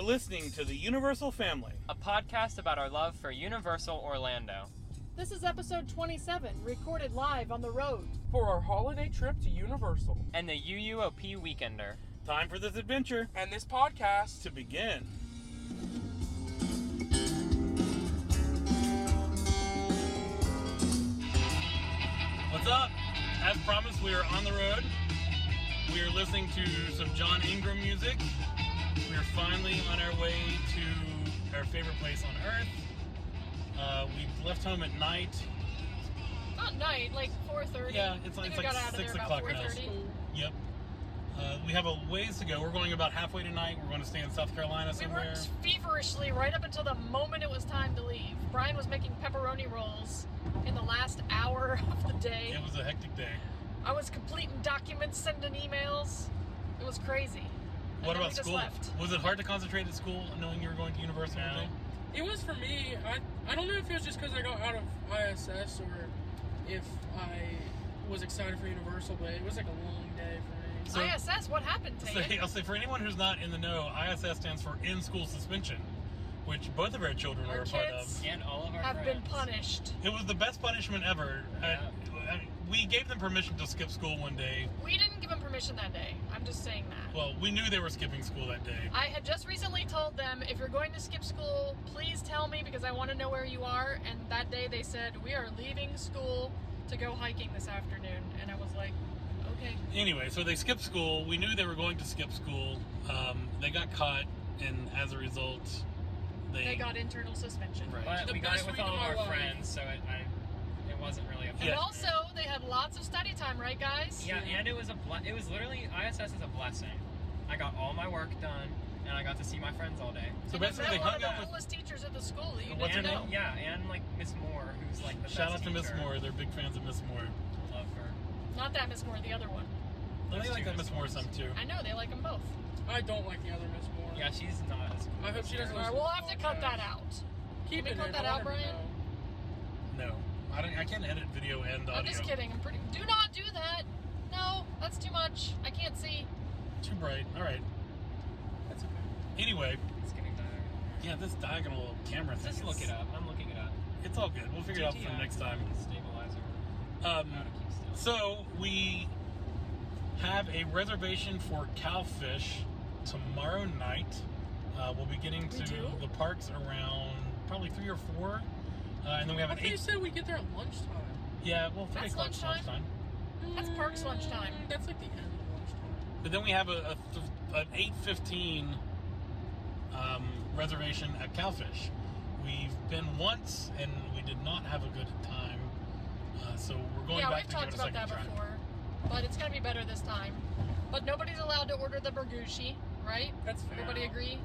for listening to the Universal Family, a podcast about our love for Universal Orlando. This is episode 27, recorded live on the road. For our holiday trip to Universal. And the UUOP Weekender. Time for this adventure And this podcast to begin. What's up? As promised, we are on the road. We are listening to some John Ingram music. We are finally on our way to our favorite place on Earth. We left home at night. Not night, like 4:30. Yeah, it's like 6 o'clock now. Yep. We have a ways to go. We're going about halfway tonight. We're going to stay in South Carolina somewhere. We worked feverishly right up until the moment it was time to leave. Brian was making pepperoni rolls in the last hour of the day. It was a hectic day. I was completing documents, sending emails. It was crazy. What about school? Was it hard to concentrate at school knowing you were going to Universal today? It was for me. I don't know if it was just because I got out of ISS or if I was excited for Universal, but it was like a long day for me. So, ISS, what happened to you? I'll say for anyone who's not in the know, ISS stands for in-school suspension, which both of our children were a part of. And all of our have friends been punished. It was the best punishment ever. Yeah. We gave them permission to skip school one day. We didn't give them permission that day. I'm just saying that. Well, we knew they were skipping school that day. I had just recently told them, if you're going to skip school, please tell me because I want to know where you are. And that day they said, we are leaving school to go hiking this afternoon. And I was like, okay. Anyway, so they skipped school. We knew they were going to skip school. They got caught, and as a result, they got internal suspension. Right. But we got it with all of our friends, so it wasn't really a. And also, they had lots of study time, right, guys? Yeah, and it was it was literally ISS is a blessing. I got all my work done, and I got to see my friends all day. So basically, they hung out with the coolest teachers at the school that you What's her know. name? Yeah, and like Miss Moore, who's like the Shout out best to Miss teacher. Moore. They're big fans of Miss Moore. Love her. Not that Miss Moore, the other one. They like that Miss Moore some too. I know, they like them both. I don't like the other Miss Moore. Yeah, she's not as cool. I hope she doesn't. All right, we'll have to cut that out. Keep Can we cut that out, Brian? No, I can't edit video and audio. I'm just kidding. Do not do that. No, that's too much. I can't see. Too bright. All right. That's okay. Anyway. It's getting tired. Yeah, this diagonal camera thing. Just look it up. I'm looking it up. It's all good. We'll figure it out for next time. Stabilizer. So we have a reservation for Cowfish tomorrow night. We'll be getting to the parks around probably 3 or 4. And then we have an 8. You said we get there at lunchtime. Yeah, well, 3 That's o'clock's lunchtime. That's parks lunchtime. That's like the end of lunchtime. But then we have an 8:15 reservation at Cowfish. We've been once and we did not have a good time. So we're going back to give it a second try. Yeah, we've talked about that before. But it's going to be better this time. But nobody's allowed to order the burgushi, right? That's fair. Everybody agree?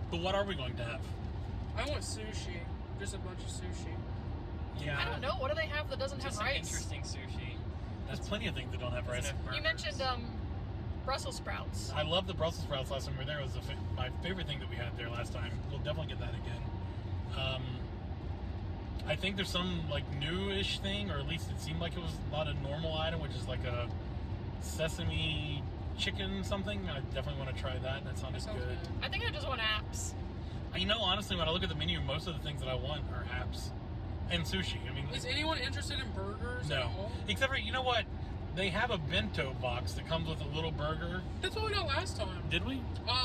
But what are we going to have? I want sushi. Just a bunch of sushi. Yeah. I don't know. What do they have that doesn't have rice? Interesting sushi. There's plenty of things that don't have rice. You mentioned Brussels sprouts. I love the Brussels sprouts last time we were there. It was my favorite thing that we had there last time. We'll definitely get that again. I think there's some like new-ish thing, or at least it seemed like it was not a normal item, which is like a sesame chicken something. I definitely want to try that. That sounded good. I think I just want apps. You know, honestly, when I look at the menu, most of the things that I want are apps and sushi. I mean, is anyone interested in burgers? No, at all? except for, you know what? They have a bento box that comes with a little burger. That's what we got last time. Did we?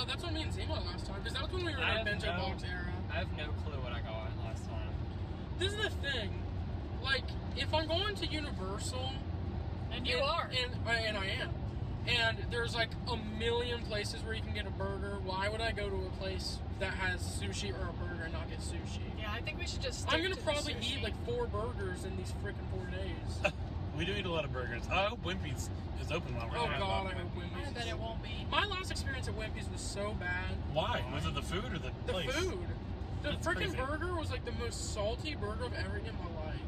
That's what me and Zima got last time. Because that was when we were in the bento box era. I have no clue what I got last time. This is the thing. Like, if I'm going to Universal... And you are. And I am. And there's like a million places where you can get a burger. Why would I go to a place that has sushi or a burger and not get sushi? Yeah, I think we should just I'm going to probably eat like 4 burgers in these freaking 4 days. We do eat a lot of burgers. I hope Wimpy's is open while we're Oh there. God, I hope Wimpy's. I bet it won't be. My last experience at Wimpy's was so bad. Why? Was it the food or the place? The food. The That's freaking crazy. burger was like the most salty burger I've ever eaten in my life.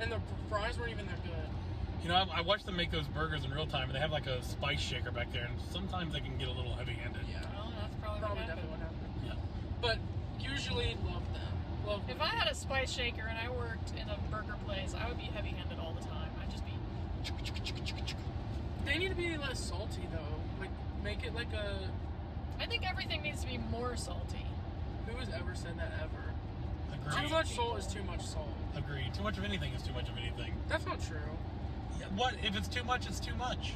And the fries weren't even that good. You know, I watched them make those burgers in real time, and they have like a spice shaker back there, and sometimes they can get a little heavy-handed. Yeah. Well, that's probably Definitely what happened. Yeah. But usually love them. Love them. If I had a spice shaker and I worked in a burger place, I would be heavy-handed all the time. I'd just be... They need to be less salty though. Like make it like a... I think everything needs to be more salty. Who has ever said that ever? Agreed. Too much salt is too much salt. Agreed. Too much of anything is too much of anything. That's not true. Yeah, what? If it's too much, it's too much.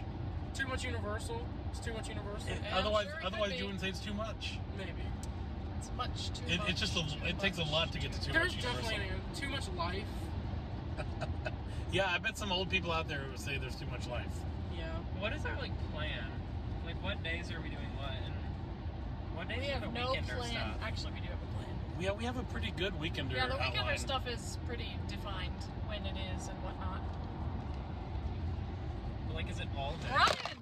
Too much universal. It's too much universal. Otherwise, sure it otherwise could you be. wouldn't say it's too much. Maybe. It's much too much. It's just it takes a lot to get to too There's much definitely universal. too much life. Yeah, I bet some old people out there would say there's too much life. Yeah. What is our plan? Like, what days are we doing what? And what days We are have the no weekender plan. stuff? Actually, we do have a plan. Yeah, we have a pretty good weekender Yeah, the weekender outline. stuff is pretty defined when it is and whatnot. But, like, is it all day? Ryan!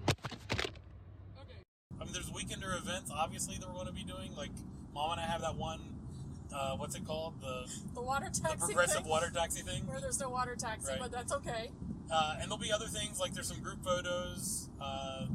Okay. I mean, there's weekender events, obviously, that we're going to be doing. Like, Mom and I have that one, what's it called? The water The taxi progressive thing, water taxi thing. where there's no water taxi, Right. but that's okay. And there'll be other things, like there's some group photos.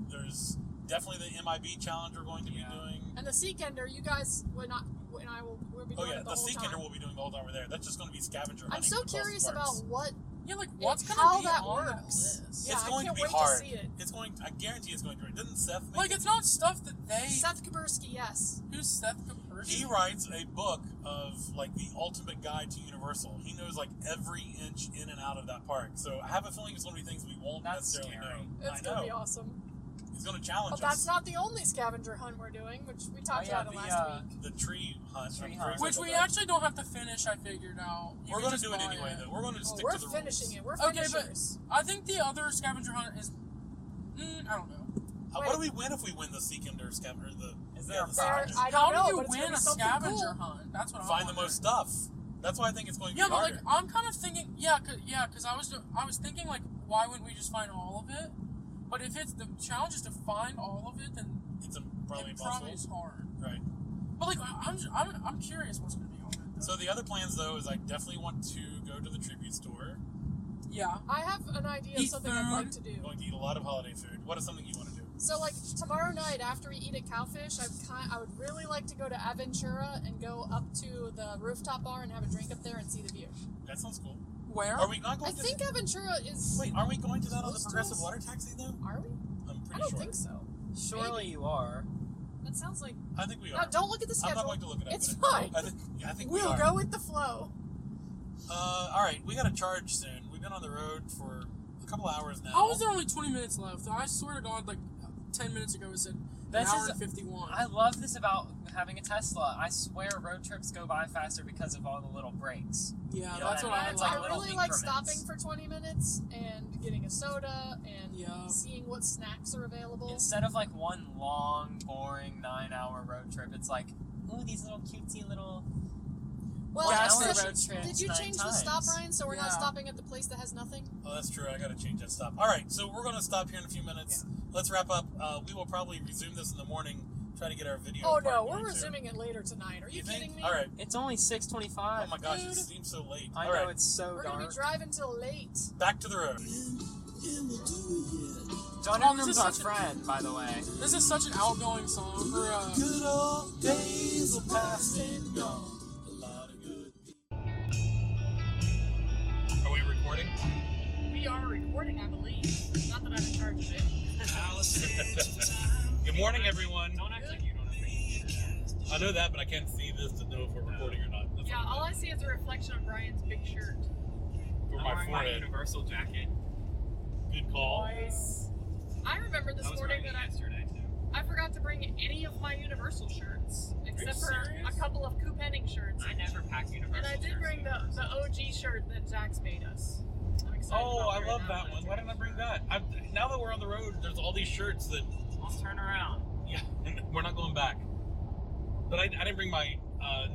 There's definitely the MIB challenge we're going to be doing. And the Seekender, you guys we'll be Oh doing yeah, it the the whole Seekender time. we'll be doing the whole time we're there. That's just going to be scavenger hunting. I'm so for most curious about parts. what Yeah, like what's gonna how be that on that works. list? Yeah, It's I going can't to be wait hard. to see it. It's going. I guarantee it's going to be. Didn't Seth make Like it? it's not stuff that they. Seth Kabursky, yes. Who's Seth Kapursky? He writes a book of like the ultimate guide to Universal. He knows like every inch in and out of that park. So I have a feeling it's going to be things we won't That's necessarily scary. know. It's I gonna know. be awesome. He's going to challenge But us. that's not the only scavenger hunt we're doing, which we talked yeah, about it the, last week. The tree hunt. Tree I'm hunt. crazy Which about we that. actually don't have to finish. I figured out. You We're can going to just do it buy anyway, though. We're going to stick We're to the finishing rules. it. We're Okay, but finishers. I think the other scavenger hunt is. I don't know. What do we win if we win the Seekender scavenger? Is there a the prize? scavenger? I don't How know, do you but it's gonna win be a something scavenger cool. hunt? That's what I'm Find the most stuff. That's why I think it's going to be Yeah, but harder. like I'm kind of thinking, because I was thinking like, why wouldn't we just find all of it? But if it's the challenge is to find all of it, then It's probably it impossible. probably is hard. Right. But like I'm curious what's gonna be on it. Though. So the other plans, though, is I definitely want to go to the tribute store. Yeah. I have an idea of Eat something I'd like food. to do. I'm going to eat a lot of holiday food. What is something you want to do? So, like, tomorrow night after we eat at Cowfish, I would really like to go to Aventura and go up to the rooftop bar and have a drink up there and see the view. That sounds cool. Where? Are we not I going to... think Aventura is... Wait, aren't we going to that on the Close to progressive us? water taxi, though? Are we? I'm pretty I don't sure. think so. Surely you are. That sounds like... I think we No, are. don't look at the I'm schedule. not going to look it up. It's but fine. I think we We'll are. go with the flow. All right, we got to charge soon. We've been on the road for a couple hours now. How is there only 20 minutes left? I swear to God, like 10 minutes ago it said an hour and 51. I love this about having a Tesla. I swear road trips go by faster because of all the little breaks. Yeah, You know that's what what I I mean? It's like. like I little really like increments. stopping for 20 minutes and getting a soda and Yeah. seeing what snacks are available. Instead of like one long, boring 9-hour road trip, it's like, ooh, these little cutesy little. Well, Gas did station you- road trips did you 9 change the stop, times. Ryan, so we're not Yeah. stopping at the place that has nothing? Oh, that's true. I got to change that stop. All right, so we're going to stop here in a few minutes. Let's wrap up. We will probably resume this in the morning. Try to get our video. Oh part no, going, we're too. resuming it later tonight. Are you think? kidding me? All right. It's only 6:25. Oh my gosh, it Dude. seems so late. I All know right, it's so We're gonna dark. be driving till late. back to the road. John Oh, Ingram's this is our such a- friend, by the way. This is such an outgoing song for Good old days are past and gone. A lot of good. Are we recording? We are recording, I believe. Not that I'm in charge of it. Good morning, everyone. Don't act like you don't appreciate I know that, but I can't see this to know if we're recording or not. That's Yeah, all all I see is a reflection of Brian's big shirt. for I'm my wearing my forehead. Universal jacket. Good call. I remember this I was morning wearing that it yesterday too. I forgot to bring any of my Universal shirts, except for serious? a couple of Coop Henning shirts. I never pack Universal. And I did shirts bring to the OG shirt that Zach's made us. I'm excited Oh, about I wearing love that one. Why didn't I bring that? Now that we're on the road, there's all these shirts that, Let's turn around. yeah, we're not going back. But I didn't bring my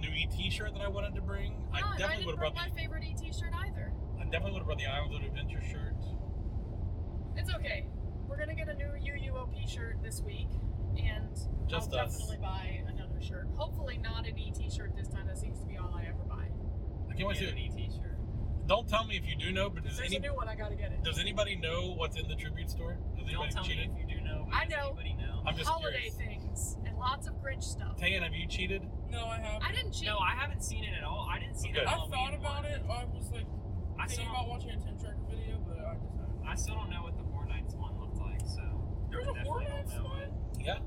new ET shirt that I wanted to bring. I No, and I definitely didn't would have bring brought my favorite ET shirt either. I definitely would have brought the Islands of Adventure shirt. It's okay. We're gonna get a new UUOP shirt this week, and Just I'll us. definitely buy another shirt. Hopefully not an ET shirt this time. That seems to be all I ever buy. I can't wait to Get see an it. ET shirt. Don't tell me if you do know, but There's a new one. I gotta get it. does anybody know what's in the tribute store? Has Don't anybody tell cheated? me if you do know. I Does know. anybody know? I'm just Holiday curious. things and lots of Grinch stuff. Tayan, have you cheated? No, I haven't. I didn't cheat. No, I haven't seen it at all. I didn't see Okay. the I Halloween thought about one. it. I was like I still thinking about watching a 10 tracker video, but I just haven't. I still don't know what the Four Nights one looked like, so There's a definitely Hornets don't know one? it. Yeah,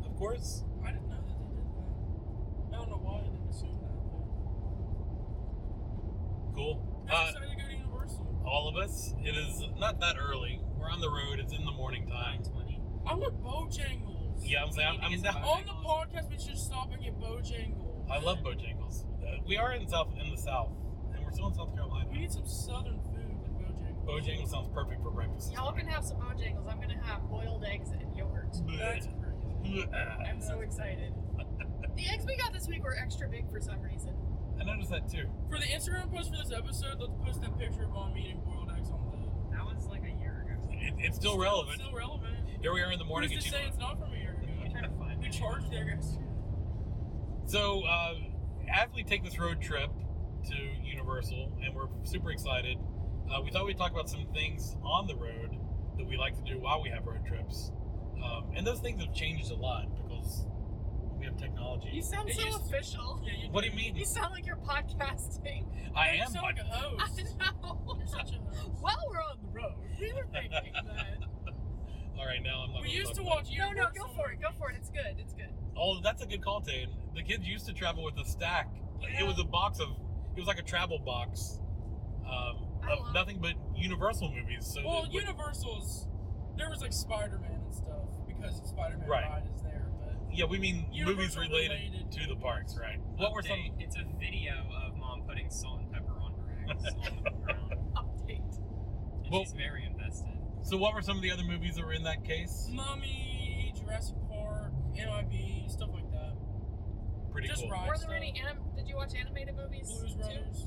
of course. I didn't know that they did that. I don't know why I didn't. us. It is not that early. We're on the road. It's in the morning time. 9:20. I want Bojangles. Yeah, I'm saying I'm down. On the podcast, we should stop and get Bojangles. I love Bojangles. We are in the South, and we're still in South Carolina. We need some southern food like Bojangles. Bojangles sounds perfect for breakfast. Y'all can have some Bojangles. I'm gonna have boiled eggs and yogurt. That's crazy. I'm so excited. The eggs we got this week were extra big for some reason. I noticed that too. For the Instagram post for this episode, let's post that picture of Mom eating boiled eggs on the... That was like a year ago. It's still relevant. Still relevant. Here we are in the morning. Who's to say it's not from a year ago? I'm trying to find We it. charged their guys. So, as we take this road trip to Universal, and we're super excited, we thought we'd talk about some things on the road that we like to do while we have road trips. And those things have changed a lot because we have technology. You sound It so used to- official. Yeah, What do you mean? You sound like you're podcasting. I You am. sound like a I host. know. You're such a host. While we're on the road, we were thinking that. All right, now I'm not. We gonna used talk to about watch No, Universal. go for it. Go for it. It's good. It's good. Oh, that's a good call, Tane. The kids used to travel with a stack. Yeah. It was a box of. It was like a travel box I of love nothing but Universal movies. So Well, that would- Universal's... There was like Spider-Man and stuff because the Spider-Man Right. ride is there, but... yeah, we mean movies Universal related to the parks, right? What were some? Update, it's a video of Mom putting salt and pepper on her eggs on the ground. Update. And Well- she's very invested. So what were some of the other movies that were in that case? Mummy, Jurassic Park, MIB, stuff like that. Pretty Just cool. ride Were stuff. there any did you watch animated movies Blues too? Brothers.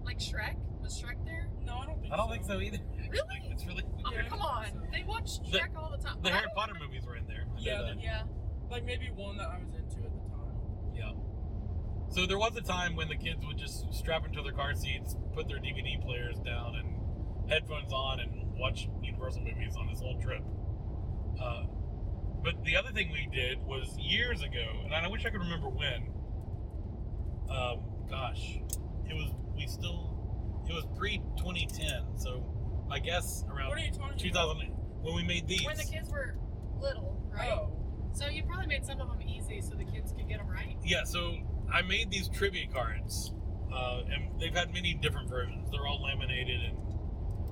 Like Shrek? Was Shrek there? No, I don't think so. I don't think so either. Really? It's really. Oh, Yeah, come I on. think so. They watch The- Shrek all the time. The I Harry don't Potter remember- movies were in there. I know Yeah, that. Yeah. Like maybe one that I was into at the time. Yeah. So there was a time when the kids would just strap into their car seats, put their DVD players down, and headphones on, and watch Universal movies on this whole trip. But the other thing we did was years ago, and I wish I could remember when. Gosh, it was pre-2010, so I guess around What are you talking 2000 when we made these. When the kids were little, right? Oh. So you probably made some of them easy so the kids could get them right. Yeah, so I made these trivia cards, and they've had many different versions. They're all laminated, and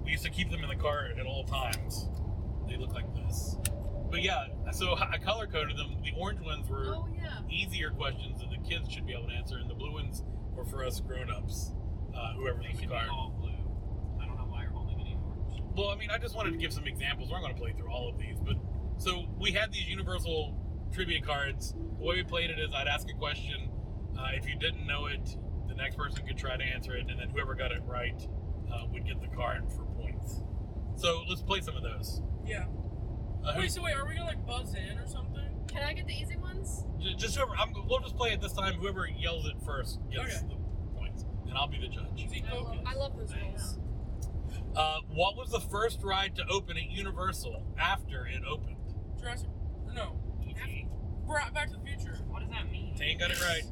we used to keep them in the car at all times. They look like this. But yeah, so I color coded them. The orange ones were Oh yeah. easier questions that the kids should be able to answer, and the blue ones were for us grown-ups, whoever's They in the should be car. all blue. I don't know why you're holding any orange. Well, I mean, I just wanted to give some examples. We're not going to play through all of these, but so we had these Universal trivia cards. The way we played it is I'd ask a question. If you didn't know it, the next person could try to answer it, and then whoever got it right would get the card for points. So let's play some of those. Yeah. Wait, are we gonna like buzz in or something? Can I get the easy ones? Just whoever. We'll just play it this time. Whoever yells it first gets Okay. the points, and I'll be the judge. See, focus. I love those rules. What was the first ride to open at Universal after it opened? Jurassic. No. E.T. Back to the Future. What does that mean? Tane got it right.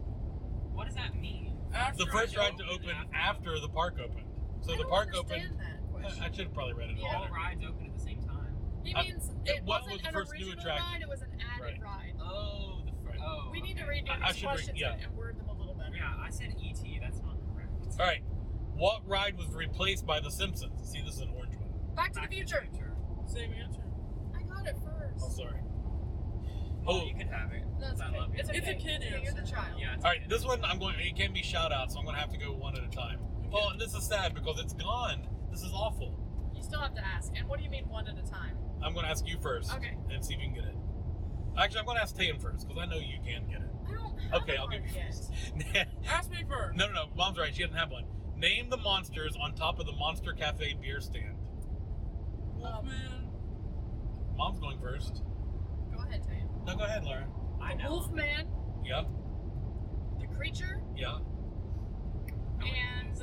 What does that mean? After The first it ride to opened. open after the park opened. So I the don't park understand opened. that question. I should have probably read it. Yeah. All rides open at the same time. He I- means it it was wasn't the an first new original attraction. ride, it was an added ride. Oh, Right. oh. We need to okay. redo I these should read- questions yeah. and word them a little better. Yeah, I said E.T. That's not correct. All right. What ride was replaced by The Simpsons? See, this is an orange one. Back to the future. Same answer. I got it first. Oh, sorry. Oh, Oh. you can have it. No, it's I okay. love you. It's okay. It's a kid You're the answer. child. Yeah. It's All right. okay. This one, it can't be shout out, so I'm going to have to go one at a time. Oh, and this is sad because it's gone. This is awful. You still have to ask. And what do you mean one at a time? I'm going to ask you first. Okay. And see if you can get it. Actually, I'm going to ask Tatum first because I know you can get it. I don't have Okay, I'll one give you yet. first. Ask me first. No. Mom's right. She doesn't have one. Name the monsters on top of the Monster Cafe beer stand. Wolfman. Mom's going first. Go ahead, Taya. No, go ahead, Laura. I The know. Wolfman, Yeah. the creature, Yeah. and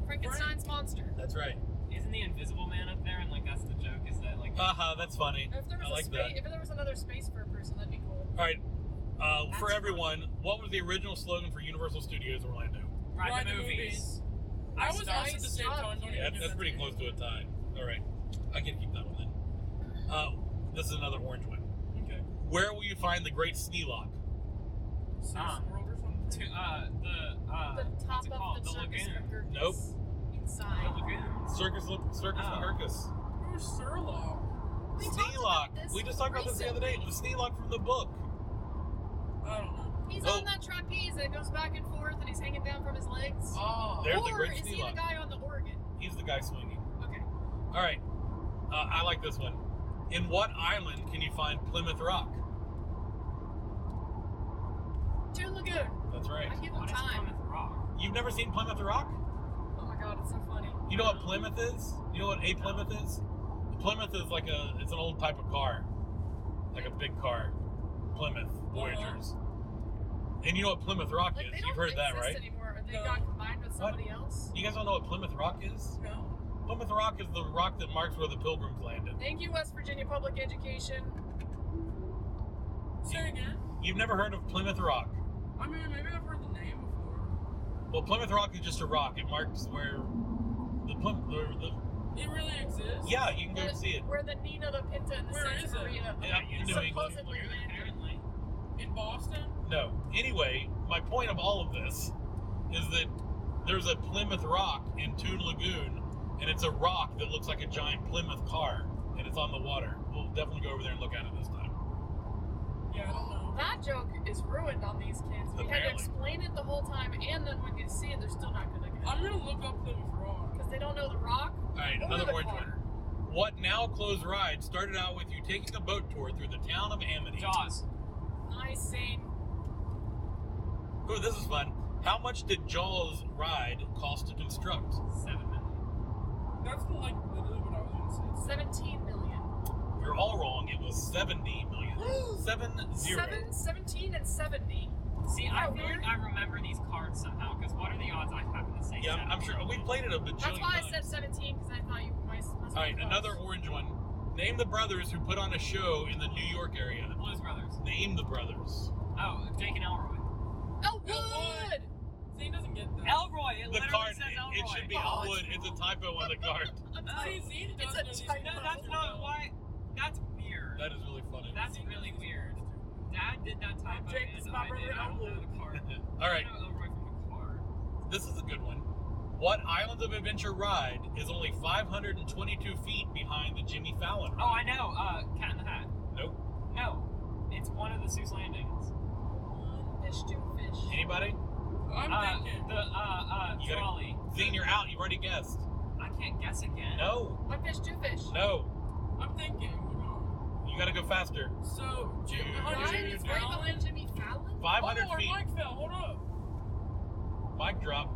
Frankenstein's monster. That's right. Isn't the Invisible Man up there? And like that's the joke. Is that like? Haha, that's funny. If there was I a like space, that. if there was another space for a person, that'd be cool. All right. For That's everyone, what was the original slogan for Universal Studios Orlando? Ride the movies. I was Nice asked at the same job, time. Don't kid. even That's do pretty that. close to a tie. All right. I can keep that one then. This is another orange one. Okay. Where will you find the Great Sneelock? Sea World or something. the The top what's it of called? the The circus lagoon. Hercules Nope. inside. The lagoon. Circus Oh. Hercus. Who's Surlock? We talked Sneelock. about this We just talked about this the other day. The recently. Sneelock from the book. I don't know. He's Oh. on that trapeze that goes back and forth and he's hanging down from his legs. Oh. There's the or great is he Sneelock. the guy on the organ? He's the guy swinging. Okay. All right. I like this one. In what island can you find Plymouth Rock? Toon Lagoon. That's right. I give him What is time. Plymouth Rock? You've never seen Plymouth Rock? Oh my god, it's so funny. You know what Plymouth is? You know what a Plymouth is? Plymouth is it's an old type of car. Like a big car. Plymouth Voyagers. And you know what Plymouth Rock Like, they is? don't You've heard that, exist right? anymore. They No. got combined with somebody else. You guys don't know what Plymouth Rock is? No. Plymouth Rock is the rock that marks where the Pilgrims landed. Thank you, West Virginia Public Education. Say again. You've never heard of Plymouth Rock? I mean, maybe I've heard the name before. Well, Plymouth Rock is just a rock. It marks where the It really exists? yeah, you can go see it. Where the Nina, the Pinta, and the Where Santa is it? Maria Yeah, in New England. supposedly landed. Apparently. In Boston? No. Anyway, my point of all of this is that there's a Plymouth Rock in Toon Lagoon, and it's a rock that looks like a giant Plymouth car, and it's on the water. We'll definitely go over there and look at it this time. Yeah, I don't know. That joke is ruined on these kids. We had to Apparently. explain it the whole time, and then when you see it, they're still not going to get I'm it. gonna look up Plymouth Rock. Because they don't know the rock All right, or another the orange car. one. What now closed ride started out with you taking a boat tour through the town of Amity? Jaws. Nice scene. Oh, this is fun. How much did Jaws ride cost to construct? 7 million. That's like literally what I was gonna say. 17 million. You're all wrong. It was 70 million. 7-0. 17 and 70. See, I Oh, feel weird. like I remember these cards somehow, because what are the odds I happen to say Yeah, 7 I'm sure we million? played it a bajillion That's why I times. said 17, because I thought you must All right, be close. another orange one. Name the brothers who put on a show in the New York area. The Blues Brothers. Name the brothers. Oh, Jake and Elroy. Elwood! See, he doesn't get that. Elroy! It The literally card, says Elroy. it should be Oh, Elwood. It's a typo on the card. See, Zane It's does a know these typo. No, things. that's not why. That's weird. That is really funny. That's really weird. Dad did that typo, Jake is and my I did. brother I don't know Elwood. the card. All right, I know Elroy from the card. this is a good one. What Islands of Adventure ride is only 522 feet behind the Jimmy Fallon ride? Oh, I know. Cat in the Hat. Nope. No, it's one of the Seuss landings. One fish, two fish. Anybody? I'm thinking. The You gotta- trolley. Zane, you're out. You've already guessed. I can't guess again. No. One fish, two fish. No. I'm thinking. You gotta go faster. So, Jim, Ryan Jimmy is right Fallon. behind Jimmy Fallon? 500 Oh, our feet. mic fell. Hold up. Mic drop.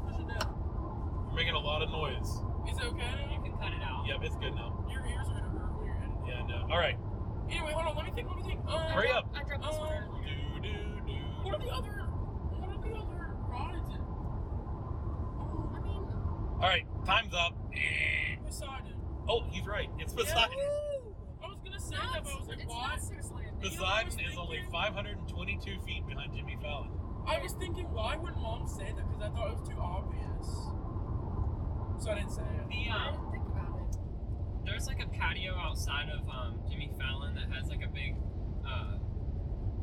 Push it down. You're making a lot of noise. Is it okay? You can cut it out. Yep, it's good now. Your ears are gonna hurt when you're editing. Yeah, no. All right. Anyway, hold on. Let me think. Hurry up. I dropped this one earlier. What are the other rides? I mean, All right, time's up. Poseidon. Oh, he's right. It's Poseidon. I was gonna say that, but I was like, it's why? not Seuss Landing. You know what I Poseidon was is only thinking? 522 feet behind Jimmy Fallon. I was thinking, why would Mom say that? Because I thought it was too obvious. So I didn't say it. The I didn't think about it. there's like a patio outside of Jimmy Fallon that has like a big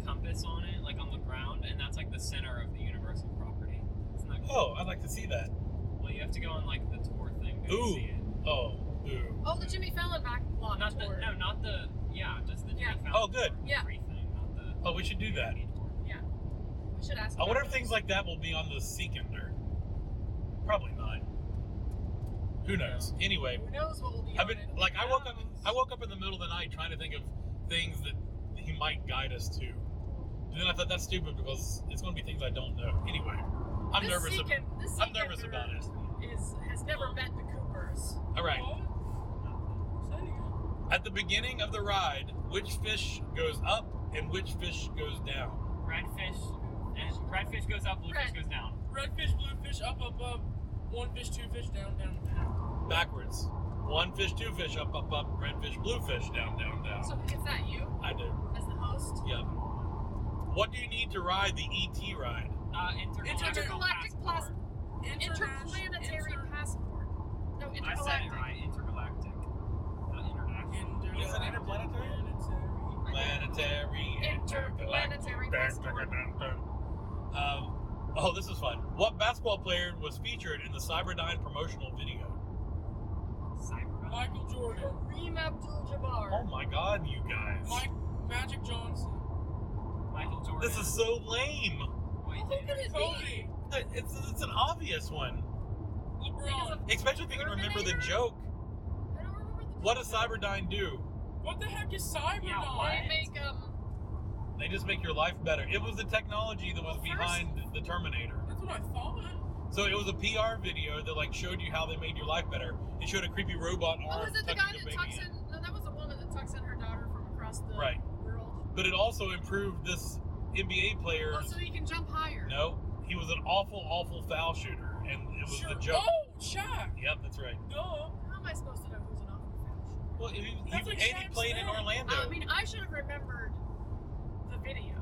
compass on it, like on the ground, and that's like the center of the Universal property. Isn't that cool? Oh, I'd like to see that. Well, you have to go on like the tour thing to Ooh. see it. Oh, ooh. Oh, the Jimmy Fallon back lot Not the tour. not the just the Jimmy Yeah. Fallon. Oh, good. Yeah. Free thing, not the. Oh, we should do that. tour. We should ask I wonder about if things like that will be on the Seekender. Probably not. Who knows? Anyway, Who knows what will be I've on been it. like I woke up in the middle of the night trying to think of things that he might guide us to. And then I thought that's stupid because it's going to be things I don't know. Anyway, I'm nervous. I'm nervous about it. Has never met the Coopers. All right. What? Say it again. At the beginning of the ride, which fish goes up and which fish goes down? Red fish goes up, blue fish Red. goes down. Red fish, blue fish, up, up, up. One fish, two fish, down, down, down. Backwards. One fish, two fish, up, up, up. Red fish, blue fish, down, down, down. So is that you I do. as the host? Yep. What do you need to ride the ET ride? Intergalactic passport. Interplanetary passport. No, I said it intergalactic. right. Intergalactic. Not international. Is it interplanetary? Planetary, Interplanetary passport. Oh, this is fun. What basketball player was featured in the Cyberdyne promotional video? Michael Jordan. Kareem Abdul-Jabbar. Oh my God, you guys! Magic Johnson. Michael Jordan. This is so lame. Wait, Who could it Kobe. be? It's an obvious one, LeBron. especially if you can remember the joke. I don't remember the What does Cyberdyne do? What the heck is Cyberdyne? Yeah, what? They make They just make your life better. It was the technology that was behind the Terminator. That's what I thought. So it was a PR video that like showed you how they made your life better. It showed a creepy robot arm Oh, is it the touching guy a that tucks baby. in? No, that was a woman that tucks in her daughter from across the Right. world. But it also improved this NBA player. Oh, so he can jump higher. No, he was an awful foul shooter, and it was the joke. Oh, Shaq. Yep, that's right. Duh. How am I supposed to know who's an awful fan? Well, he That's like Shaq's played in dad. Orlando. I mean, I should have remembered the video.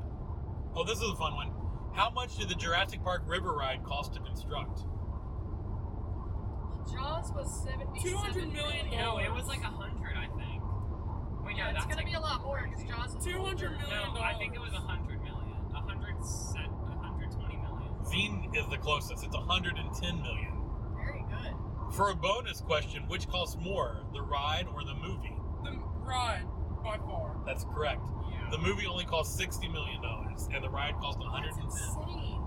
Oh, this is a fun one. How much did the Jurassic Park river ride cost to construct? Jaws was 77 $200 million. No, it was like 100, I think. Wait, Yeah, no, it's that's gonna like be a lot more because Jaws is $200 older. million. No, I think it was 100 million. 120 million. Zine is the closest. It's 110 million. Very good. For a bonus question, which costs more, the ride or the movie? The ride, by far. That's correct. Yeah. The movie only cost $60 million, and the ride cost That's 110. insane.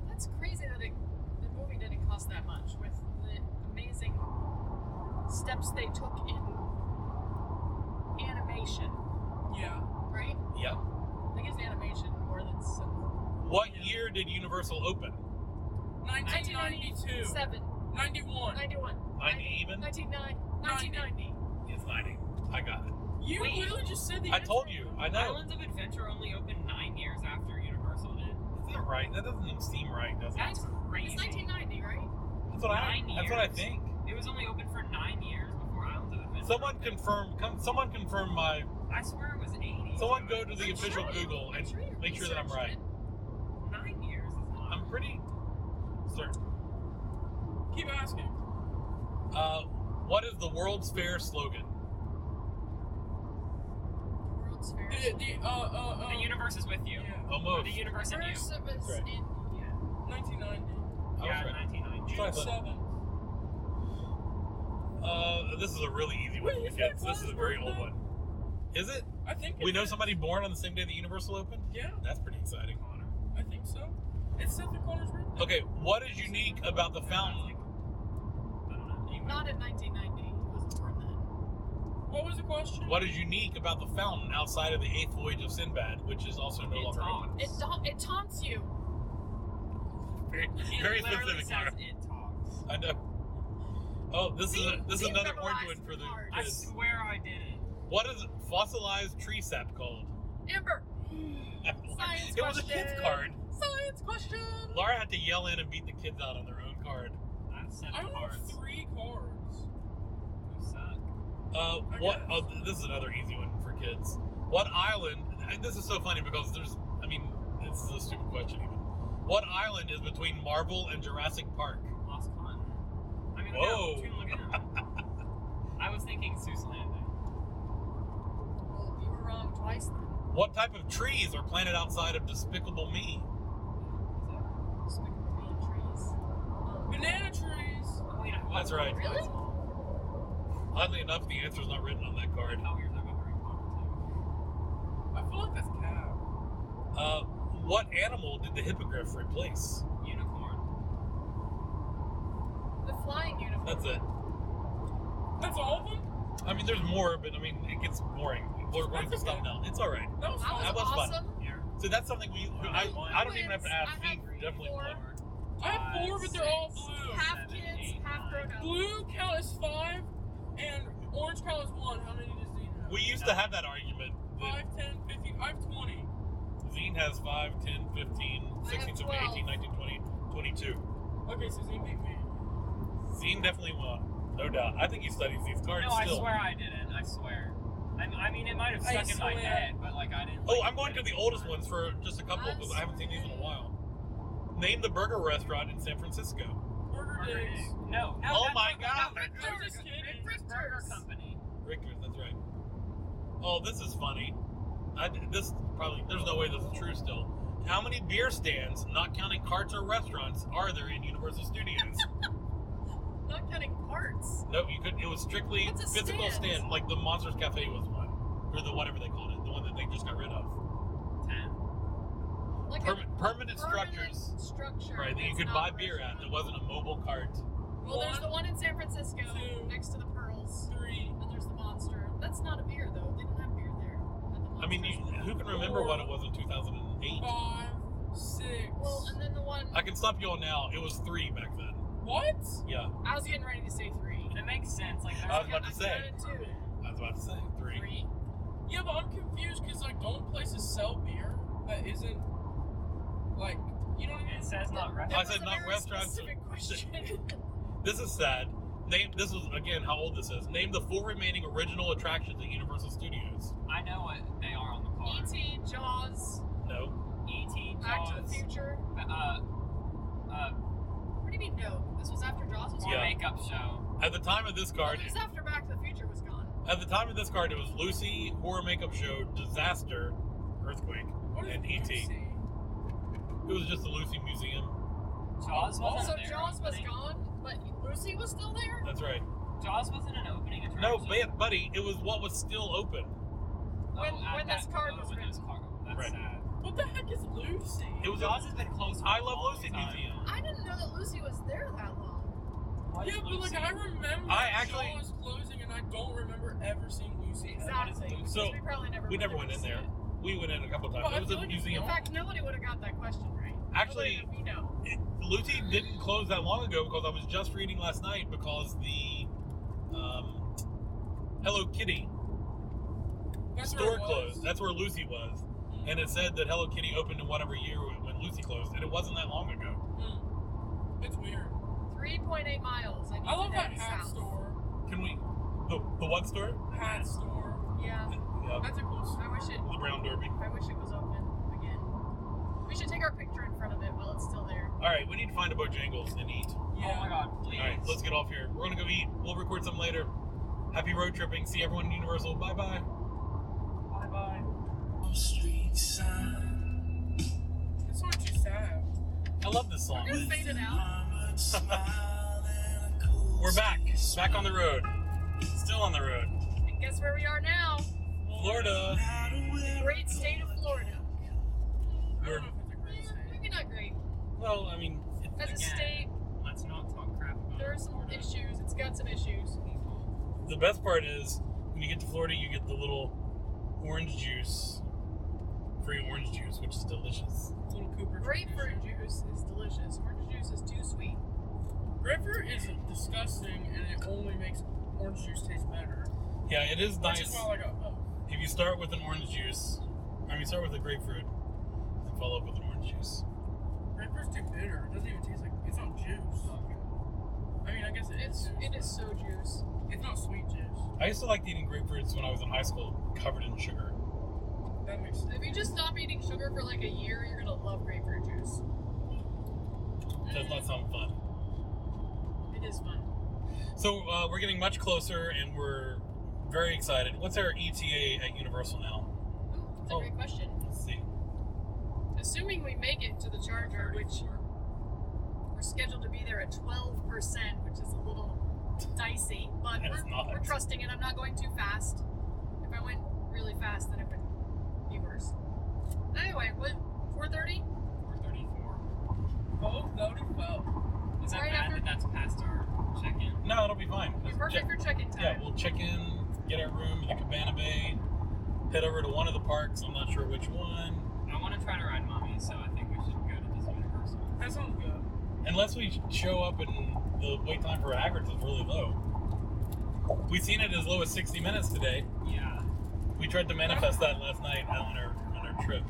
That's crazy that the movie didn't cost that much with the amazing steps they took in animation, Yeah. right? Yep. I guess animation more than What year did Universal open? 1992. 7, 91. 91, 90 even? 1990. It's 90. I got it. You Wait. literally just said the I answer. told you. I know. Islands of Adventure only opened 9 years after Universal did. Isn't that right? That doesn't even seem right, does it? That's crazy. It's 1990, right? That's what I 9 That's what I years. think. It was only open for 9 years before Islands of Adventure. Someone confirm my. I swear it was 80. Someone go to the I'm official sure Google I'm and sure you make sure that I'm researched right. it. 9 years is not. I'm pretty certain. Keep asking. What is the World's Fair slogan? World's Fair. The universe is with you. Yeah. Or Almost. the universe in you. First it was Right. in, yeah. 1990. I was Yeah, right. 1990. Try June that. 7th. This is a really easy one Wait, for kids. This is a very old birthday? one. Is it? I think We it know is. somebody born on the same day the Universal opened? Yeah, That's pretty exciting. Connor. I think so. It's Seth MacConnor's birthday. Okay, what is unique about the fountain? I don't know. Anyway. Not in 1990. He wasn't born then. What was the question? What is unique about the fountain outside of the eighth voyage of Sinbad, which is also no It longer talks. open? It taunts you. Very, It very literally specific. says Here. it talks. I know. Oh, this is See, another orange memorized one for the cards. I kids. swear I did it. What is fossilized tree sap called? Amber. Science It was a kid's question. card. Science question. Laura had to yell in and beat the kids out on their own card. I have 7 I don't have cards. 3 cards. You suck. What? Oh, this is another easy one for kids. What island? And this is so funny because this is a stupid question even. What island is between Marvel and Jurassic Park? Lost Continent. I mean, Whoa. Toon Lagoon. I was thinking Seuss Landing. Well, you were wrong twice then. What type of trees are planted outside of Despicable Me? Despicable Me and trees. Banana trees. Oh, wait, That's right. Really? Oddly enough, the answer is not written on that card. How weird is that about Harry Potter, I feel like that's cow. What animal did the hippogriff replace? too? Unicorn. The flying uniform. That's it. That's all of them? I mean, there's more, but I mean, it gets boring. We're going to That's stop okay. now. It's all right. That was fun. That was fun. awesome. Here. So that's something I don't even have to ask. I He have definitely four. won. I have 4, but they're all blue. Half 7, kids, 8, half 9. grown up. Blue count is 5, and orange count is 1. How many does Zine have? We used to have that argument. 5, 10, 15. I have 20. Zine has 5, 10, 15, I 16, have 17, 18, 12. 19, 20, 22. Okay, so Zine beat me. Zine definitely won. No doubt. I think he studies these cards No, I still. swear I didn't. I swear. I mean, it might have stuck in my swear. head, but like I didn't. Oh, like, I'm going to the oldest ones for just a couple because I haven't seen these in a while. Name the burger restaurant in San Francisco. Burger Burger Days. King. No. Oh that's my not- God. no, I'm just kidding. Burger Company. Richter, that's right. Oh, this is funny. There's no way this is true still. how many beer stands, not counting carts or restaurants, are there in Universal Studios? Not counting carts. No, you could. It was strictly What's a physical stand? stand. Like the Monsters Cafe was one, or the whatever they called it, the one that they just got rid of. 10. Like Permanent structures, structure. right? That you that's could not buy beer at. restaurant. That wasn't a mobile cart. Well, there's the one in San Francisco two, next to the Pearls. 3. And there's the Monster. That's not a beer though. They don't have beer there. At the I mean, Monsters. who can remember what it was in 2008? 5, 6. Well, and then the one. I can stop you all now. It was 3 back then. What? Yeah, I was getting ready to say 3. It makes sense. Like, I was about to say. I counted 2. I was about to say 3. 3. Yeah, but I'm confused because like, don't places sell beer that isn't like, you know what I mean? it says not I restaurant. said not restaurants. Specific question. This is sad. This was again how old this is. Name the 4 remaining original attractions at Universal Studios. I know what they are on the card. E.T., Jaws, No. E.T., Back to the Jaws, Future. What do you mean no? This was after Jaws was or Yeah. gone. makeup show. At the time of this Well, card, it was after Back to the Future was gone. at the time of this card, it was Lucy, Horror Makeup Show, Disaster, Earthquake, What is and E.T. Lucy? It was just the Lucy Museum. Jaws wasn't Also, there Jaws was opening. gone, but Lucy was still there. That's right. Jaws wasn't an opening attraction. No, buddy, it was what was still open. When at this that- card was when written. this card- That's Right. sad. What the heck is Lucy? It was Jaws has been closed for I a Love long Lucy time. Museum. I didn't know that Lucy was there that long. What Yeah, is but Lucy? like I remember I actually- Jaws closing, and I don't remember ever seeing Lucy. Exactly. So, we probably never. We never went in to see there. it. We went in a couple times. Well, I It was feel a like it's museum. In fact, nobody would have got that question right. Actually, Nobody that we know. Lucy didn't close that long ago because I was just reading last night because the Hello Kitty That's where store it was. closed. That's where Lucy was. And it said that Hello Kitty opened in whatever year when Lucy closed, and it wasn't that long ago. It's weird. 3.8 miles. I need I love to that head hat south. store. Can we? The what store? Hat store. Yeah, Yeah, That's a cool store. I wish it. the Brown Derby. I wish it was open again. We should take our picture in front of it while it's still there. All right, we need to find a Bojangles and eat. Oh my god, please. All right, let's get off here. We're gonna go eat. We'll record some later. Happy road tripping. See everyone in Universal. Bye bye. Bye bye. This song too sad. I love this song. We're gonna fade it out. We're back. Back on the road. Still on the road. And guess where we are now? Florida. The great state of Florida. I We're, don't know if it's a great state. Maybe not great. well, I mean, As a Again. state, Let's not talk crap about there are some Florida. issues. It's got some issues. the best part is when you get to Florida, you get the little orange juice, free orange juice, which is delicious. Little Cooper. Grapefruit juice is delicious. Orange juice is too sweet. Grapefruit is disgusting, and it only makes orange juice taste better. Yeah, it is Which is nice. why I got both. If you start with an orange juice, start with a grapefruit, and follow up with an orange juice. Grapefruit's too bitter. It doesn't even taste like it's not juice. I mean, I guess it is. It is so juice. It's not sweet juice. I used to like eating grapefruits when I was in high school, covered in sugar. That makes sense. If you just stop eating sugar for like a year, you're gonna love grapefruit juice. Does not sound fun. It is fun. So we're getting much closer, and we're very excited. What's our ETA at Universal now? Ooh, that's a great question. Let's see. Assuming we make it to the charger, which we're scheduled to be there at 12%, which is a little dicey, but It's not. we're trusting it. I'm not going too fast. If I went really fast, then it would be worse. Anyway, what? 4:30? 434. Oh, loaded well. Is that Right bad after- that that's past our check-in? No, it'll be fine. Be Just perfect for check-in time. Yeah, we'll check in, get our room in the Cabana Bay, head over to one of the parks. I'm not sure which one. I want to try to ride Mommy, so I think we should go to this Universal. That sounds good. Unless we show up and the wait time for Hagrid's is really low. We've seen it as low as 60 minutes today. Yeah. We tried to manifest that last night on our trip.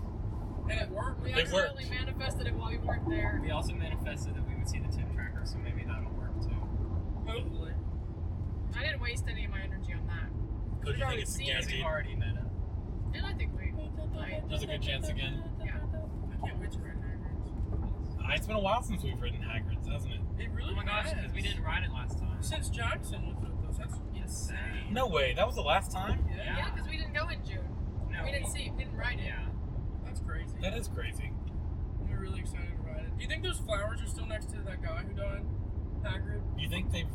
And it worked. We They accidentally worked. manifested it while we weren't there. We also manifested that we would see the tip tracker, so maybe that'll work too. Hopefully. I didn't waste any of my energy on that. Because We've you already think it's seen it. Because guaranteed. we've already met it. And I think we might. There's a good chance again. Yeah. I can't wait to ride Hagrid's. It's been a while since we've ridden Hagrid's, hasn't it? It really Oh my gosh, because we didn't ride it last time. Since Jackson was with us. That's insane. No way. That was the last time? Yeah. Yeah, because we didn't go in June. No, We didn't ride it. Yeah. That's crazy. That is crazy. really excited to ride it. Do you think those flowers are still next to that guy who died? Hagrid? Do you think they've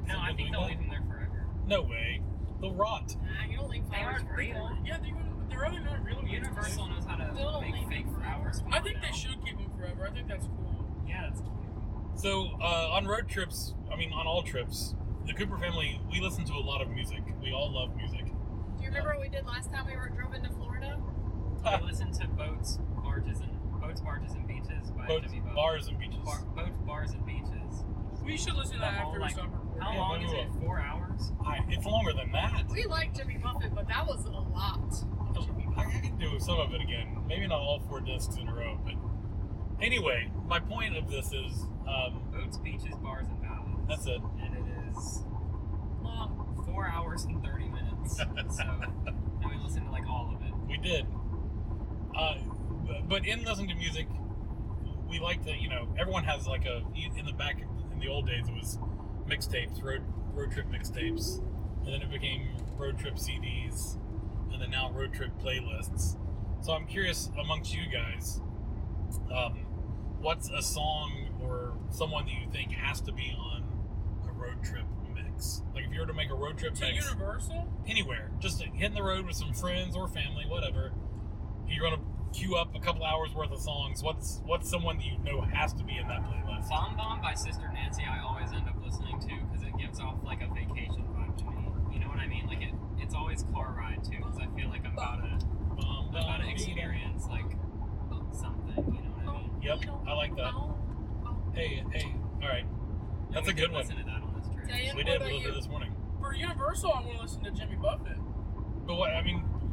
No, I think they'll leave them there forever. No way. They'll rot. Nah, you don't leave They flowers aren't real. Yeah, they're really not real. Universal knows how to They'll make leave fake them flowers. I think they should keep them forever. I think that's cool. Yeah, that's cute. So, on road trips, on all trips, the Cooper family, we listen to a lot of music. We all love music. Do you remember what we did last time we drove into Florida? We listened to Boats, Barges, and Beaches by Boats, Jimmy Buffett. Bars, and Beaches. Boats, Bars, and Beaches. We should listen to that after we stop recording. How Yeah, long we is will. it? 4 hours? It's longer than that. We like Jimmy Buffett, but that was a lot. I can do some of it again. Maybe not all 4 discs in a row, but anyway, my point of this is Boats, Beaches, Bars, and Ballads. that's it. And it is Long. 4 hours and 30 minutes. So, and we listened to like all of it. We did. But in listening to music, we like to, everyone has like in the old days it was mixtapes, road trip mixtapes, and then it became road trip CDs, and then now road trip playlists. So I'm curious amongst you guys, what's a song or someone that you think has to be on a road trip mix? Like if you were to make a road trip To mix Universal? anywhere, just hitting the road with some friends or family, whatever, you're gonna queue up a couple hours worth of songs. What's someone that you know has to be in that playlist? Bomb Bomb by Sister Nancy I always end up listening to because it gives off like a vacation vibe to me. You know what I mean? Like it's always car ride too because I feel like I'm about to experience like something. You know what I mean? Yep, I like that. Hey, all right, that's a good one. Listen to that on this trip. Diane, We what did about a little you? bit this morning. For Universal, I want to listen to Jimmy Buffett. But what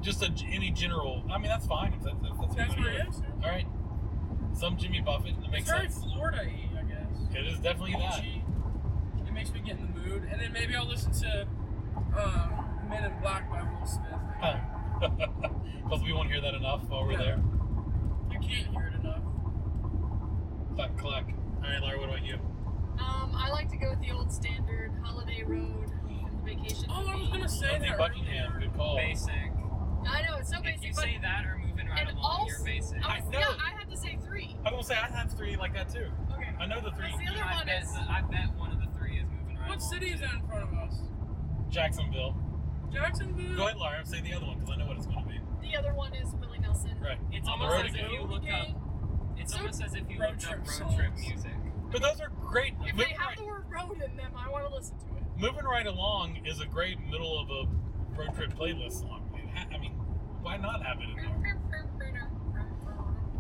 just any general. That's fine. If that's That's what where you it is. All right, some Jimmy Buffett. That It's makes very sense. Florida-y, I guess. It is definitely that. Beachy. It makes me get in the mood. And then maybe I'll listen to Men in Black by Will Smith. Because we won't hear that enough while we're Yeah. there. You can't hear it enough. Clack. All right, Laura, what about you? I like to go with the old standard Holiday Road from the Vacation. Oh, I was gonna say Lindsay that Buckingham, earlier. good call. Basic. I know it's so If basic, you but say that or moving right and along, also, you're basic. I know. Yeah, I had to say 3. I'm gonna say I have 3 like that too. Okay. I know the 3. What's the other one? I bet one of the 3 is moving right What along. city is that in front of us? Jacksonville. Jacksonville? Go ahead, Laura. Say the other one because I know what it's going to be. The other one is Willie Nelson. Right. It's On the almost road as again. if you look up. It's So- almost as if you Road looked up trip road trip songs. music. But those are great. If they have the word road in them, I want to listen to it. Moving Right Along is a great middle of a road trip playlist song. Why not have it in there?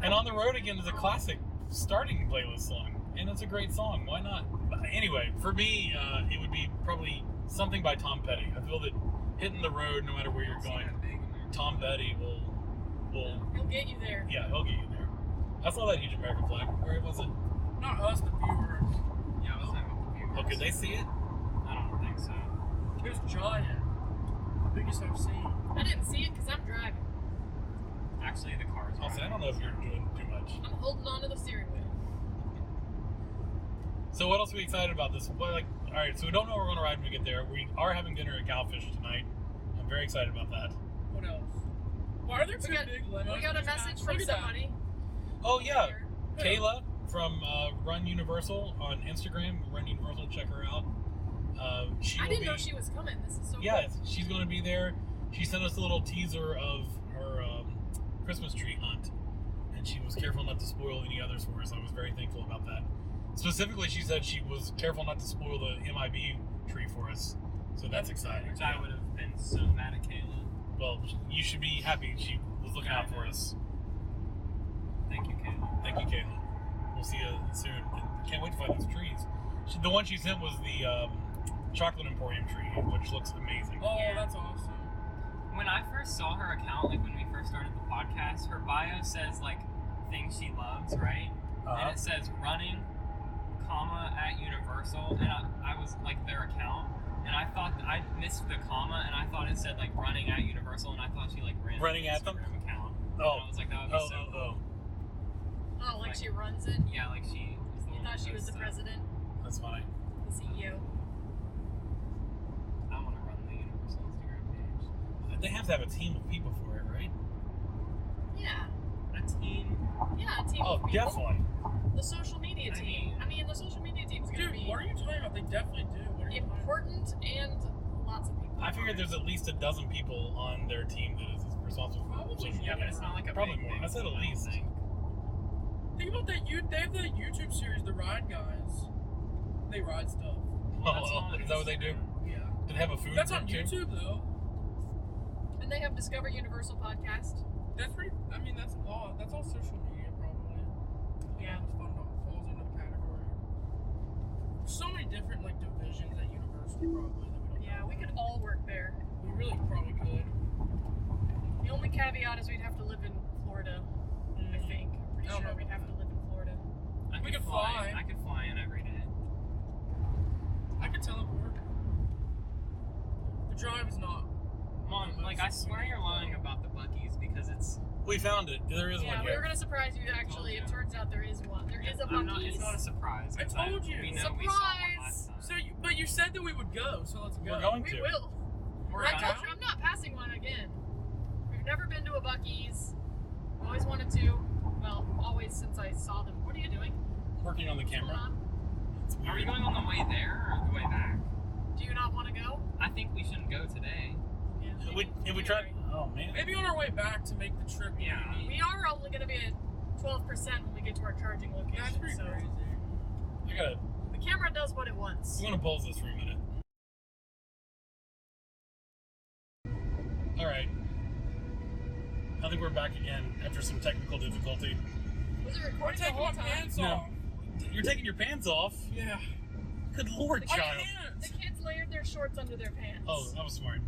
And On the Road Again is a classic starting playlist song, and it's a great song. Why not? Anyway, for me, it would be probably something by Tom Petty. I feel that hitting the road, no matter where you're going, Tom Petty will He'll get you there. yeah, he'll get you there. I saw that huge American flag. Where was it? Not us, the viewers. Yeah, I was talking about the viewers. Oh, could they see it? I don't think so. It was giant. The biggest I've seen. I didn't see it because I'm driving. Actually, the cars. I'll say I don't know if you're doing too much. I'm holding on to the steering wheel. So what else are we excited about this? Well, all right, so we don't know where we're going to ride when we get there. We are having dinner at Cowfish tonight. I'm very excited about that. What else? Why are there two We got- big lemons? We got a message from Look at that. somebody. Oh, yeah. Here. Kayla from Run Universal on Instagram. Run Universal, check her out. She I will didn't be, know she was coming. This is so Yeah, cool. she's going to be there. She sent us a little teaser of her Christmas tree hunt, and she was careful not to spoil any others for us. I was very thankful about that. Specifically, she said she was careful not to spoil the MIB tree for us, so that's exciting. Which I would have been so mad at Kayla. Well, you should be happy she was looking out for us. Thank you, Kayla. Thank you, Kayla. We'll see you soon. And can't wait to find these trees. The one she sent was the Chocolate Emporium tree, which looks amazing. Oh, Yeah. that's awesome. When I first saw her account, like when we first started the podcast, her bio says like things she loves, right? And it says running, comma at Universal, and I was like their account, and I thought I missed the comma, and I thought it said like running at Universal, and I thought she like ran Running an at them? Instagram account. Oh. And I was like, that would be so cool. Oh, like she runs it? Yeah, like she. Was the You one thought that she was the posts president? That's funny. The E CEO? I want to run the Universal Instagram page. They have to have a team of people for it, right? Yeah. I team? Yeah, a team Oh, of people. definitely. The social media team. I mean, the social media team's going to be what are you talking about? They definitely do. What are you important and lots of people. I figured there's at least a dozen people on their team that is responsible for Probably, social Yeah, media. but it's not like a Probably big more. thing. I said at least. Think about that. They have the YouTube series, The Ride Guys. They ride stuff. Oh, is that what they do? Yeah. Do they have a food That's on group too? YouTube though. And they have Discover Universal podcast. That's pretty. I mean, that's all. That's all social media, probably. Yeah. It's fun falls into the category. There's so many different like divisions at Universal, probably that we don't. Yeah, know we could about. all work there. We really probably could. The only caveat is we'd have to live in Florida. I think. I'm pretty I don't sure know we'd have to live in Florida. We could fly. I could fly in every day. I could teleport. The drive is not. Mom, like, I swear you're lying about the Buc-ee's because it's... We found it. There is Yeah, one we were here. gonna surprise you. Actually, it turns out there is one. There is a I'm not, Buc-ee's. it's not a surprise. I It's told you. We know we saw one last Surprise! time. But you said that we would go, so let's go. We're going We to. will. We're I not told you I'm not passing one again. We've never been to a Buc-ee's. Always wanted to. Well, always since I saw them. What are you doing? Working on the What's going camera. on? It's Are we weird. going on the way there or the way back? Do you not want to go? I think we shouldn't go today. Yeah. If we tried. Oh man. Maybe on our way back to make the trip. Yeah. We are only going to be at 12% when we get to our charging location. That's pretty so crazy. I gotta. the camera does what it wants. I'm gonna pause this for a minute. All right. I think we're back again after some technical difficulty. Was it I'm recording the taking whole my time? pants No. off. You're taking your pants off. Yeah. Good lord, I child. can't. The kids layered their shorts under their pants. Oh, that was smart.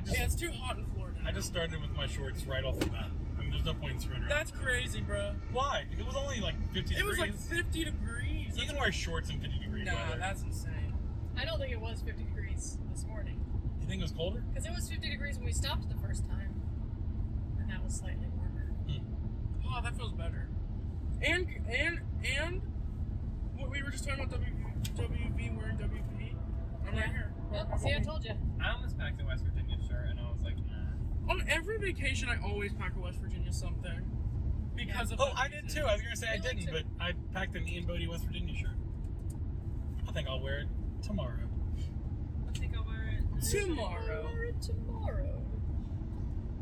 Yeah, it's too hot in Florida. I just started with my shorts right off the bat. I mean, there's no point in screwing around. That's crazy, bro. Why? It was only like 50 It was degrees. like 50 degrees. You can wear shorts in 50 degrees Nah, weather. that's insane. I don't think it was 50 degrees this morning. You think it was colder? Because it was 50 degrees when we stopped the first time. And that was slightly warmer. Oh, that feels better. And what we were just talking about WV wearing WP. I'm right here. Oh, see, I told you. I almost packed a West Virginia shirt and I was like, nah. On every vacation, I always pack a West Virginia something. Because of Oh, that I did reason. too. I was gonna say I I like didn't, to. but I packed an Ian Bodie West Virginia shirt. I think I'll wear it tomorrow. I think I'll wear it. Tomorrow. Tomorrow.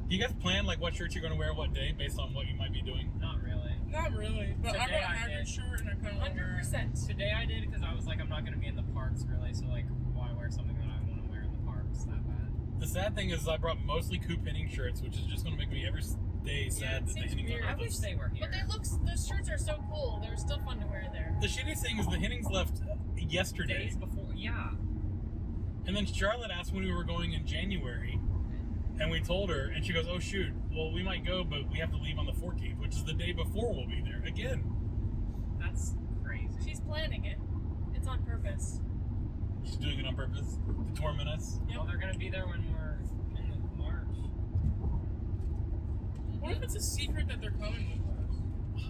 Do you guys plan like what shirts you're gonna wear what day based on what you might be doing? Not really. Not really, but I Today got a I Haggard did. shirt and I kind of 100%. Today I did because I was like, I'm not going to be in the parks really, so like, why wear something that I want to wear in the parks that bad? The sad thing is I brought mostly Coop Henning shirts, which is just gonna make me every day sad it that the seems Hennings weird. aren't I with wish us. they were here. But those shirts are so cool. They're still fun to wear there. The shittiest thing is the Hennings left yesterday. Days before, yeah. And then Charlotte asked when we were going in January, and we told her, and she goes, "Oh shoot, well we might go, but we have to leave on the 14th, which is the day before we'll be there again." That's crazy. She's planning it. It's on purpose. She's doing it on purpose to torment us. Yep. Well, they're going to be there when we're in the March. What if it's a secret that they're coming with us?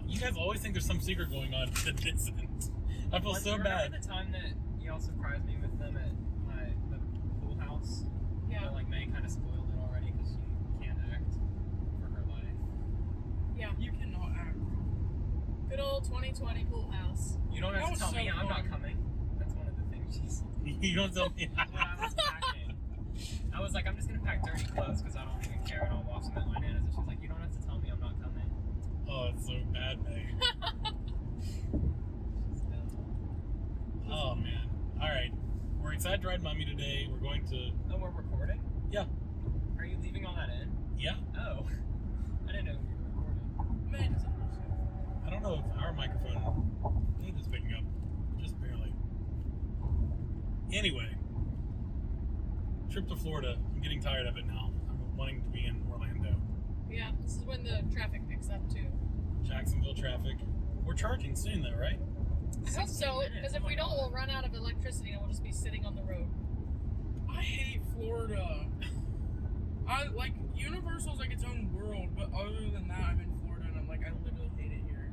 You guys always think there's some secret going on that isn't. I feel so bad. Remember the time that y'all surprised me with them at the pool house? Yeah. But, like, May kind of spoiled it already because she can't act for her life. Yeah. You cannot act. Good old 2020 pool house. You don't have That to was tell so me I'm not fun. coming. That's one of the things she said. You don't tell me. When I was packing, I was like, I'm just gonna pack dirty clothes because I don't even care, and I'll wash them at Lina's. And she's like, you don't have to tell me I'm not coming. Oh, it's so bad, Meg. She's dumb. Oh man. All right, we're excited to ride Mommy today. We're going to. Oh, we're recording? Yeah. Are you leaving all that in? Yeah. Oh, I didn't know we were recording. Man, doesn't listen. I don't know if our microphone is picking up, just barely. Anyway, trip to Florida. I'm getting tired of it now. I'm wanting to be in Orlando. Yeah, this is when the traffic picks up too. Jacksonville traffic. We're charging soon though, right? I hope 60 so, minutes, because if oh we my don't, God. we'll run out of electricity and we'll just be sitting on the road. I hate Florida. I like Universal's like its own world, but other than that, I'm in Florida and I'm like, I literally hate it here.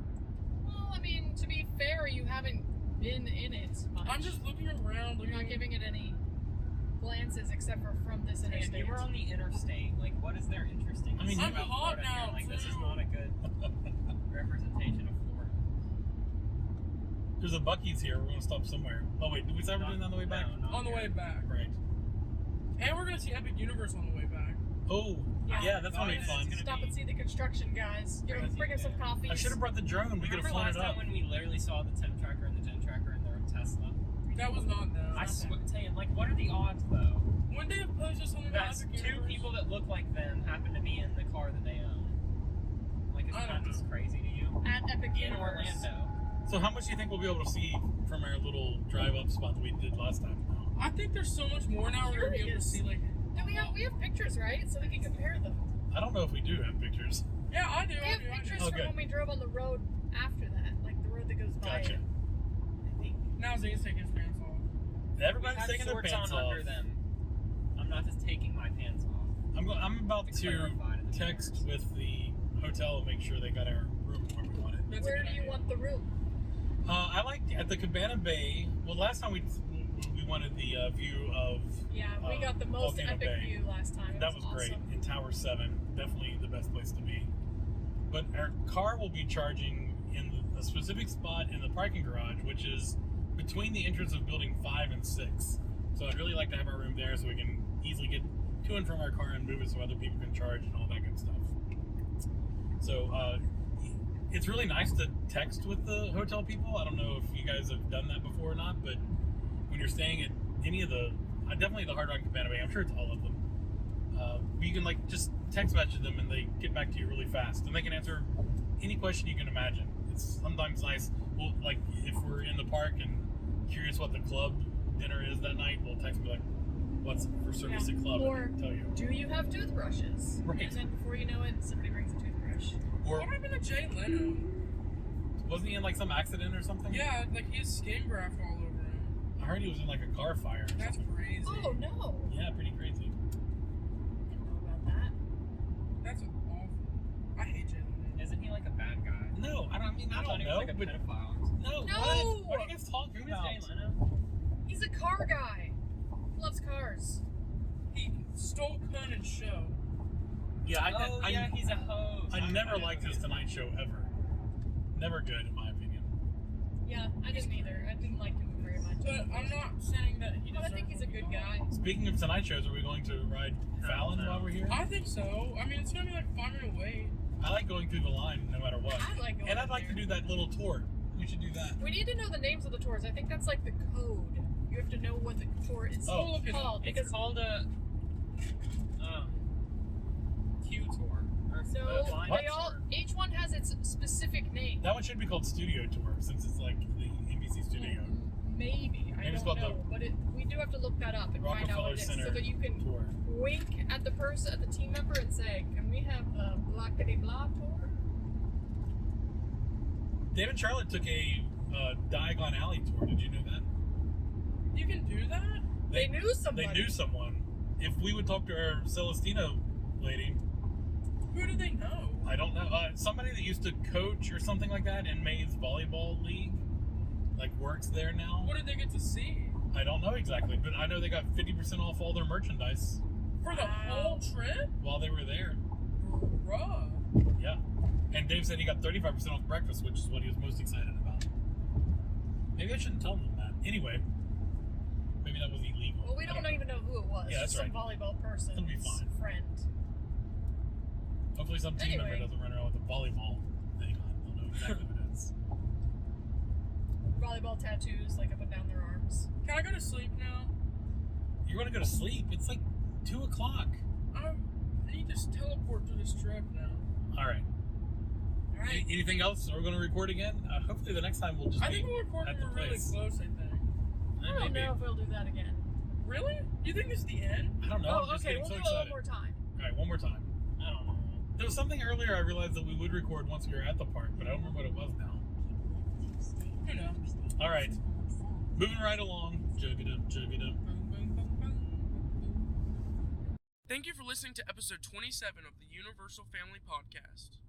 Well, I mean, to be fair, you haven't been in it much. I'm just looking around, You're looking. not giving it any glances except for from this And interstate. you were on the interstate. Like, what is there interesting? I mean, to see I'm about hot Florida here? now, Like, this is too. not a good. There's a Buc-ee's here. We're going to stop somewhere. Oh, wait. Did we say we're doing that on the way back? No, On the way back. Right. And we're going to see Epic Universe on the way back. Oh, yeah, that's going to be fun. Stop and see the construction guys. Bring him some coffee. I should have brought the drone. We could have Remember flown last it up. time when we literally saw the temp tracker and the gen tracker in their Tesla? That was not them. I tell you, like, what are the odds, though? When they have posted something about That's Epic two Universe? people that look like them happen to be in the car that they own. Like, is I that don't just crazy to you? At Epic In Universe. Orlando. So how much do you think we'll be able to see from our little drive-up spot that we did last time? I think there's so much more now we're going to be able to see, like... Do we have pictures, right? So we can compare them. I don't know if we do have pictures. Yeah, I do. We have pictures Oh, from good. when we drove on the road after that. Like the road that goes by Gotcha. it, I think. Now Zane's taking his pants off. Everybody's We have taking their shorts pants on off. under them. I'm not just taking my pants off. I'm about to Clarified in the text pictures. with the hotel and make sure they got our room where we want it. That's a Where good do you idea. want the room? I like at the Cabana Bay. Well, last time we wanted the view of. Yeah, we got the most Volcano epic Bay. view last time. It That was great awesome. in Tower 7. Definitely the best place to be. But our car will be charging in a specific spot in the parking garage, which is between the entrance of building 5 and 6. So I'd really like to have our room there so we can easily get to and from our car and move it so other people can charge and all that good stuff. So it's really nice to text with the hotel people. I don't know if you guys have done that before or not, but when you're staying at any of the, definitely the Hard Rock and Cabana Bay, I'm sure it's all of them, you can like just text message them and they get back to you really fast and they can answer any question you can imagine. It's sometimes nice. Well, like if we're in the park and curious what the club dinner is that night, we'll text me like, what's for service at club, Or and tell you. do you have toothbrushes? Right. And then before you know it, somebody brings a toothbrush. Or What happened to Jay Leno? wasn't he in like some accident or something? Yeah, like he has skin graft all over him. I heard he was in like a car fire. Or That's something. crazy. Oh no! Yeah, pretty crazy. Didn't know about that. That's awful. I hate Jay Leno. Isn't he like a bad guy? No, I don't I know, thought he was like a but pedophile. no. No! What are you guys talking Who is about? Jay Leno? He's a car guy. Loves cars. He stole Conan's show. Yeah, I he's a host. I never liked his Tonight Show ever. Never good, in my opinion. Yeah, I didn't either. I didn't like him very much. But I'm not saying that he But I deserves think he's a to be good gone. guy. Speaking of Tonight Shows, are we going to ride Fallon no. while we're here? I think so. I mean, it's gonna be like 5-minute wait. I like going through the line no matter what. I like going And I'd like to there. do that little tour. We should do that. We need to know the names of the tours. I think that's like the code. You have to know what the tour is Oh, called. It's Because called a Q tour. Or so a blind they all, tour. each one has its specific name. That one should be called Studio Tour since it's like the NBC studio. Maybe. I Maybe it's don't called know. But we do have to look that up and find out what Rockefeller it is. Center So that you can Tour. wink at the person, at the team member and say, can we have a blah tour? Dave and Charlotte took a Diagon Alley tour. Did you know that? You can do that? They knew somebody. They knew someone. If we would talk to our Celestino lady, Who do they know? I don't know. Somebody that used to coach or something like that in May's volleyball league, like works there now. What did they get to see? I don't know exactly, but I know they got 50% off all their merchandise For the whole trip? while they were there. Bruh. Yeah. And Dave said he got 35% off breakfast, which is what he was most excited about. Maybe I shouldn't tell them that. Anyway, maybe that was illegal. Well, we don't even know who it was. Yeah, that's Just some right. volleyball person. It'll be fine. Friend. Hopefully some team member Anyway. doesn't run around with a volleyball thing on. They'll know exactly what it is. Volleyball tattoos like up and down their arms. Can I go to sleep now? You're going to go to sleep. It's like 2 o'clock. I need to teleport to this trip now. All right. All right. Anything else? Are we going to record again? Hopefully the next time we'll just I be think we'll record at when the we're really place. close, I think. I don't Maybe. know if we'll do that again. Really? You think this is the end? I don't know. Oh, I'm just okay. getting We'll so do it one excited. more time. All right, one more time. I don't know. There was something earlier I realized that we would record once we were at the park, but I don't remember what it was now. Who knows? All right. Moving right along. Jug-a-dum, jug-a-dum. Thank you for listening to episode 27 of the Universal Family Podcast.